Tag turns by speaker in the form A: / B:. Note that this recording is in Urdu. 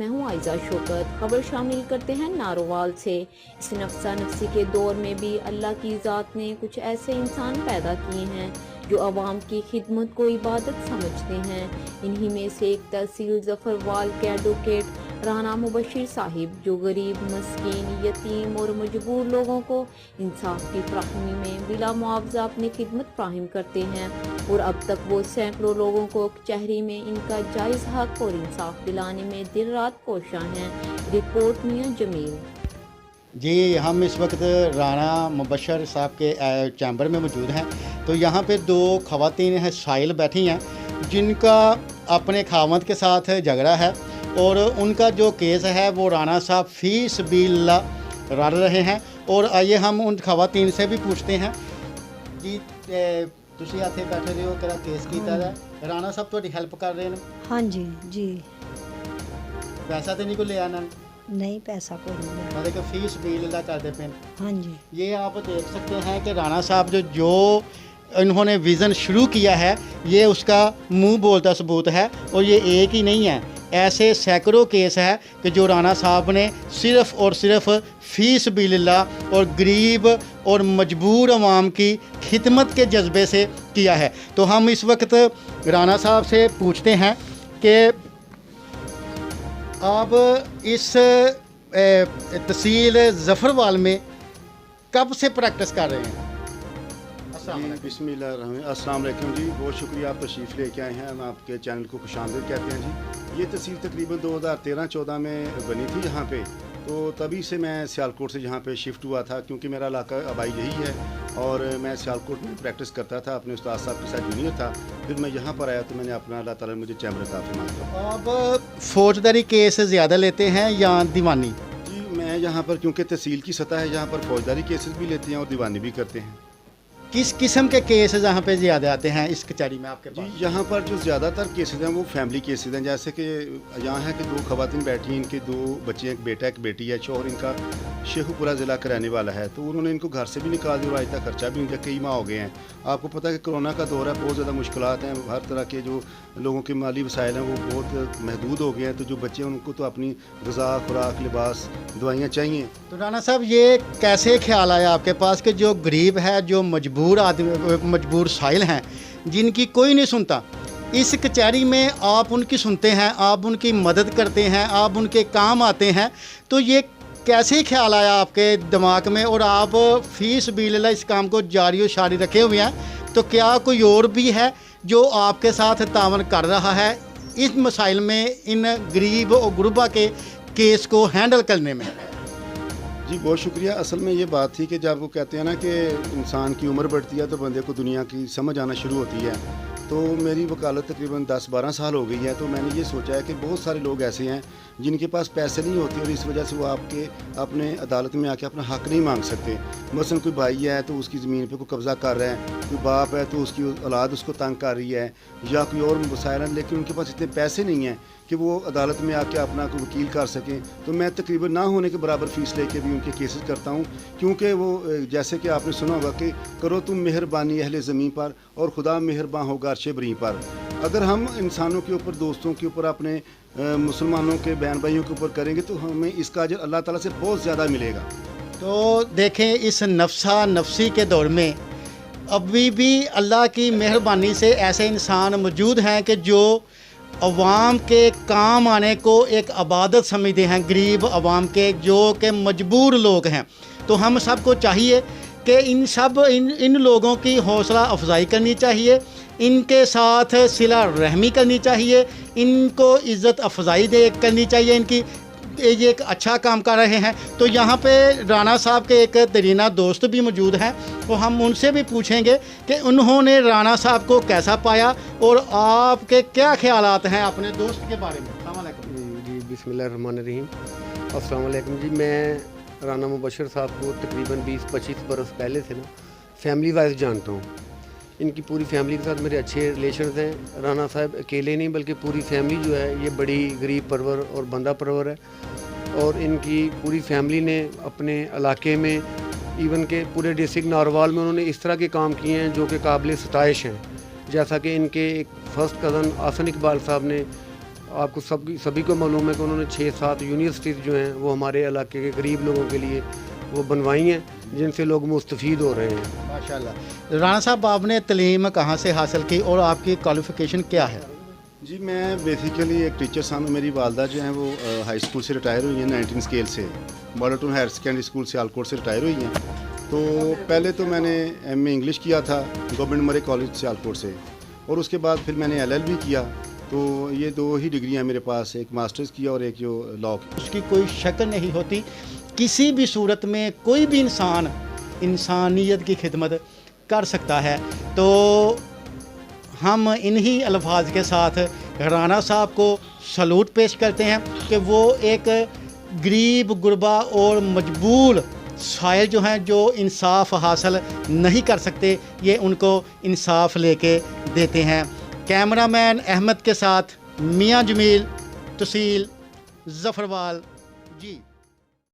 A: میں ہوں عائزہ شوکت۔ خبر شامل کرتے ہیں نارووال سے۔ اس نفسا نفسی کے دور میں بھی اللہ کی ذات نے کچھ ایسے انسان پیدا کیے ہیں جو عوام کی خدمت کو عبادت سمجھتے ہیں۔ انہی میں سے ایک تحصیل ظفروال کے ایڈوکیٹ رانا مبشر صاحب، جو غریب، مسکین، یتیم اور مجبور لوگوں کو انصاف کی فراہمی میں بلا معاوضہ اپنی خدمت فراہم کرتے ہیں، اور اب تک وہ سینکڑوں لوگوں کو کچہری میں ان کا جائز حق اور انصاف دلانے میں دن رات کوشاں ہیں۔ رپورٹ میاں جمیل۔
B: جی، ہم اس وقت رانا مبشر صاحب کے چیمبر میں موجود ہیں، تو یہاں پہ دو خواتین ہیں سائل بیٹھی ہیں جن کا اپنے خاوند کے ساتھ جھگڑا ہے، اور ان کا جو کیس ہے وہ رانا صاحب فی سبیل اللہ لڑ رہے ہیں۔ اور آئیے ہم ان خواتین سے بھی پوچھتے ہیں۔ جی تسی آتے بیٹھے رہے ہو، تیرا کیس کیتا ہے، رانا صاحب تھوڑی ہیلپ کر رہے ہیں؟
C: ہاں جی جی۔
B: پیسہ تو نہیں کو لیا نا؟
C: نہیں، پیسہ کوئی نہیں لیا۔
B: مطلب کہ فی سبیل اللہ کرتے پہ۔
C: ہاں جی۔
B: یہ آپ دیکھ سکتے ہیں کہ رانا صاحب جو انہوں نے ویژن شروع کیا ہے، یہ اس کا منہ بولتا ثبوت ہے، اور یہ ایک ہی نہیں ہے، ایسے سینکڑوں کیس ہے کہ جو رانا صاحب نے صرف اور صرف فی سبیل اللہ اور غریب اور مجبور عوام کی خدمت کے جذبے سے کیا ہے۔ تو ہم اس وقت رانا صاحب سے پوچھتے ہیں کہ آپ اس تحصیل ظفروال میں کب سے پریکٹس کر رہے ہیں؟
D: بسم اللہ الرحمن الرحیم۔ السلام علیکم جی، بہت شکریہ آپ تشریف لے کے آئے ہیں، ہم آپ کے چینل کو خوش آمدید کہتے ہیں جی۔ یہ تحصیل تقریباً 2013-14 میں بنی تھی یہاں پہ، تو تبھی سے میں سیالکوٹ سے یہاں پہ شفٹ ہوا تھا، کیونکہ میرا علاقہ آبائی یہی ہے، اور میں سیالکوٹ میں پریکٹس کرتا تھا، اپنے استاد صاحب کے ساتھ جونیئر تھا۔ پھر میں یہاں پر آیا تو میں نے اپنا اللہ تعالیٰ نے مجھے چیمبر عطا فرمایا۔
B: آپ فوجداری کیس زیادہ لیتے ہیں یا دیوانی؟
D: جی، میں یہاں پر کیونکہ تحصیل کی سطح ہے، یہاں پر فوجداری کیسز بھی لیتے ہیں اور دیوانی بھی کرتے ہیں۔
B: کس قسم کے کیسز یہاں پہ زیادہ آتے ہیں اس کچہری میں آپ کے
D: جی،
B: پاس؟
D: یہاں پر جو زیادہ تر کیسز ہیں وہ فیملی کیسز ہیں، جیسے کہ یہاں ہے کہ 2 خواتین بیٹھی ہیں، ان کے 2 بچے ہیں، ایک بیٹا ایک بیٹی ہے، شوہر ان کا شیخو پورہ ضلع کا رہنے والا ہے، تو انہوں نے ان کو گھر سے بھی نکال دیا اور آج تک خرچہ بھی ان کا کئی ماہ ہو گئے ہیں۔ آپ کو پتہ ہے کہ کرونا کا دور ہے، بہت زیادہ مشکلات ہیں، ہر طرح کے جو لوگوں کے مالی وسائل ہیں وہ بہت محدود ہو گئے ہیں، تو جو بچے ہیں ان کو تو اپنی غذا، خوراک، لباس، دوائیاں چاہیے۔
B: تو رانا صاحب یہ کیسے خیال آیا آپ کے پاس کہ جو غریب ہے، جو مجبور آدمی، مجبور سائل ہیں، جن کی کوئی نہیں سنتا، اس کچہری میں آپ ان کی سنتے ہیں، آپ ان کی مدد کرتے ہیں، آپ ان کے کام آتے ہیں، تو یہ کیسے خیال آیا آپ کے دماغ میں، اور آپ فی سبیل اللہ اس کام کو جاری و ساری رکھے ہوئے ہیں؟ تو کیا کوئی اور بھی ہے جو آپ کے ساتھ تعاون کر رہا ہے اس مسائل میں، ان غریب اور غربا کے کیس کو ہینڈل کرنے میں؟
D: جی، بہت شکریہ۔ اصل میں یہ بات تھی کہ جب وہ کہتے ہیں نا کہ انسان کی عمر بڑھتی ہے تو بندے کو دنیا کی سمجھ آنا شروع ہوتی ہے، تو میری وکالت تقریباً 10-12 سال ہو گئی ہے، تو میں نے یہ سوچا ہے کہ بہت سارے لوگ ایسے ہیں جن کے پاس پیسے نہیں ہوتے، اور اس وجہ سے وہ آپ کے اپنے عدالت میں آ کے اپنا حق نہیں مانگ سکتے۔ مثلاً کوئی بھائی ہے تو اس کی زمین پہ کوئی قبضہ کر رہا ہے، کوئی باپ ہے تو اس کی اولاد اس کو تنگ کر رہی ہے، یا کوئی اور مسائل ہیں، لیکن ان کے پاس اتنے پیسے نہیں ہیں کہ وہ عدالت میں آ کے اپنا کوئی وکیل کر سکیں، تو میں تقریباً نہ ہونے کے برابر فیس لے کے بھی ان کے کیسز کرتا ہوں، کیونکہ وہ جیسے کہ آپ نے سنا ہوگا کہ کرو تم مہربانی اہل زمین پر اور خدا مہربان ہوگا عرش بری پر۔ اگر ہم انسانوں کے اوپر، دوستوں کے اوپر، اپنے مسلمانوں کے بہن بھائیوں کے اوپر کریں گے تو ہمیں اس کا اجر اللہ تعالیٰ سے بہت زیادہ ملے گا۔
B: تو دیکھیں، اس نفسا نفسی کے دور میں ابھی بھی اللہ کی مہربانی سے ایسے انسان موجود ہیں کہ جو عوام کے کام آنے کو ایک عبادت سمجھتے ہیں، غریب عوام کے جو کہ مجبور لوگ ہیں۔ تو ہم سب کو چاہیے کہ ان لوگوں کی حوصلہ افزائی کرنی چاہیے، ان کے ساتھ صلہ رحمی کرنی چاہیے، ان کو عزت افزائی کرنی چاہیے، ان کی یہ ایک اچھا کام کر رہے ہیں۔ تو یہاں پہ رانا صاحب کے ایک درینہ دوست بھی موجود ہیں، تو ہم ان سے بھی پوچھیں گے کہ انہوں نے رانا صاحب کو کیسا پایا اور آپ کے کیا خیالات ہیں اپنے دوست کے بارے میں۔ السلام علیکم۔
E: جی، بسم اللہ الرحمن الرحیم۔ السلام علیکم جی، میں رانا مبشر صاحب کو تقریباً 20-25 برس پہلے سے نا فیملی وائز جانتا ہوں۔ ان کی پوری فیملی کے ساتھ میرے اچھے ریلیشنز ہیں۔ رانا صاحب اکیلے نہیں بلکہ پوری فیملی جو ہے یہ بڑی غریب پرور اور بندہ پرور ہے، اور ان کی پوری فیملی نے اپنے علاقے میں، ایون کہ پورے ڈسٹرکٹ نارووال میں انہوں نے اس طرح کے کام کیے ہیں جو کہ قابل ستائش ہیں، جیسا کہ ان کے ایک فرسٹ کزن آسن اقبال صاحب نے آپ کو سبھی کو معلوم ہے کہ انہوں نے 6-7 یونیورسٹیز جو ہیں وہ ہمارے علاقے کے غریب لوگوں کے لیے وہ بنوائی ہیں، جن سے لوگ مستفید ہو رہے ہیں۔
B: ماشاءاللہ۔ رانا صاحب، آپ نے تعلیم کہاں سے حاصل کی اور آپ کی کوالیفیکیشن کیا ہے؟
D: جی میں بیسیکلی ایک ٹیچر صاحب، میری والدہ جو ہیں وہ ہائی اسکول سے ریٹائر ہوئی ہیں 19 اسکیل سے، Model Town higher secondary school Sialkot سے ریٹائر ہوئی ہیں۔ تو پہلے تو میں نے ایم اے انگلش کیا تھا گورنمنٹ مرے کالج سیالکوٹ سے، اور اس کے بعد پھر میں نے ایل ایل بی کیا۔ تو یہ 2 ہی ڈگریاں میرے پاس، ایک ماسٹرز کیا اور ایک جو لاء کی۔
B: اس کی کوئی شک نہیں ہوتی، کسی بھی صورت میں کوئی بھی انسان انسانیت کی خدمت کر سکتا ہے۔ تو ہم انہی الفاظ کے ساتھ رانا صاحب کو سلوٹ پیش کرتے ہیں کہ وہ ایک غریب غربا اور مجبور سائل جو ہیں، جو انصاف حاصل نہیں کر سکتے، یہ ان کو انصاف لے کے دیتے ہیں۔ کیمرہ مین احمد کے ساتھ میاں جمیل، تحصیل ظفروال۔ جی